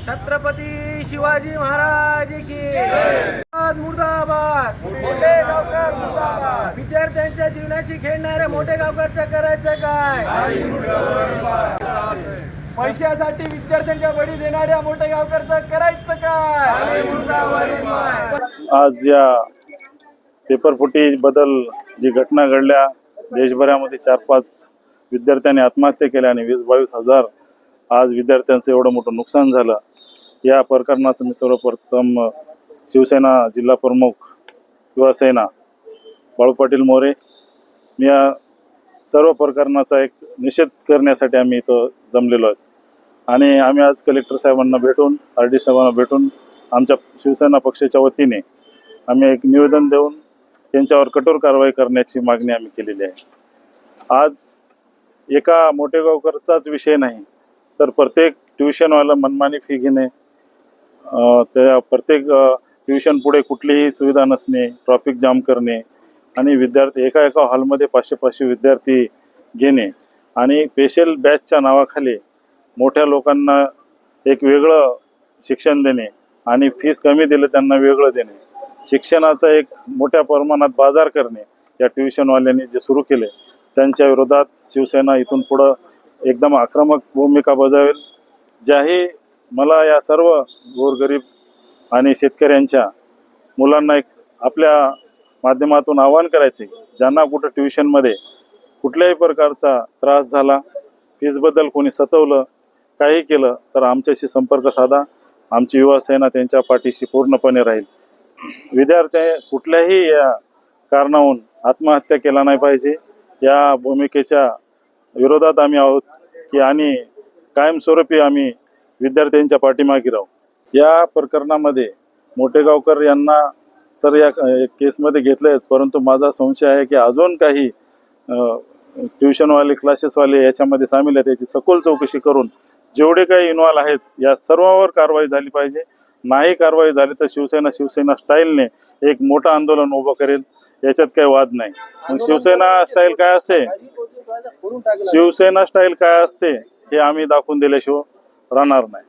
छत्रपती शिवाजी महाराज की मुर्दाबाद। मोठे गावकर मुर्दाबाद। विद्यार्थ्यांच्या जीवनाशी खेळणारे मोठे गावकरचं करायचं काय? पैशासाठी विद्यार्थ्यांच्या बळी देणाऱ्या मोठे गावकरचं करायचं काय? आज या पेपरफुटी बदल जी घटना घडल्या, देशभरामध्ये 4-5 विद्यार्थ्यांनी आत्महत्या केल्या आणि 20-22 हजार आज विद्यार्थ्यांचं एवढं मोठं नुकसान झालं। या प्रकरणाचं मी सर्वप्रथम शिवसेना जिल्हा प्रमुख युवासेना बाळू पाटील मोरे मी या सर्व प्रकरणाचा एक निषेध करण्यासाठी आम्ही इथं जमलेलो आहोत आणि आम्ही आज कलेक्टर साहेबांना भेटून RD साहेबांना भेटून आमच्या शिवसेना पक्षाच्या वतीने आम्ही एक निवेदन देऊन त्यांच्यावर कठोर कारवाई करण्याची मागणी आम्ही केलेली आहे। आज एका मोठेगावकरचाच विषय नाही तर प्रत्येक ट्युशनवाला मनमानी फी घेणे, त्या प्रत्येक ट्युशन पुढे कुठलीही सुविधा नसणे, ट्रॅफिक जाम करणे आणि विद्यार्थी एका हॉलमध्ये 500 विद्यार्थी घेणे आणि स्पेशल बॅचच्या नावाखाली मोठ्या लोकांना एक वेगळं शिक्षण देणे आणि फीस कमी दिले त्यांना वेगळं देणे, शिक्षणाचा एक मोठ्या प्रमाणात बाजार करणे या ट्युशनवाल्यांनी जे सुरू केले त्यांच्या विरोधात शिवसेना इथून पुढं एकदम आक्रमक भूमिका बजावेल। ज्याही मला या सर्व गोरगरीब आणि शेतकऱ्यांच्या मुलांना एक आपल्या माध्यमातून आवाहन करायचे, ज्यांना कुठं ट्युशनमध्ये कुठल्याही प्रकारचा त्रास झाला, फीसबद्दल कोणी सतवलं, काही केलं तर आमच्याशी संपर्क साधा। आमची युवासेना त्यांच्या पाठीशी पूर्णपणे राहील। विद्यार्थी कुठल्याही या कारणावरून आत्महत्या केला नाही पाहिजे या भूमिकेच्या विरोधात आम्ही आहोत की आणि कायमस्वरूपी आम्ही विद्यार्थ्यांच्या पाठीमागे राहू। या प्रकरणामध्ये मोठेगावकर यांना तर या केसमध्ये घेतलंच, परंतु माझा संशय आहे की अजून काही ट्युशनवाले क्लासेसवाले याच्यामध्ये सामील आहेत। याची सखोल चौकशी करून जेवढे काही इन्व्हॉल्व आहेत या सर्वांवर कारवाई झाली पाहिजे। नाही कारवाई झाली तर शिवसेना स्टाईलने एक मोठं आंदोलन उभं करेल, याच्यात काही वाद नाही। मग शिवसेना स्टाईल काय असते, शिवसेना स्टाईल काय असते हे आम्ही दाखवून दिल्याशिवाय राहणार नाही।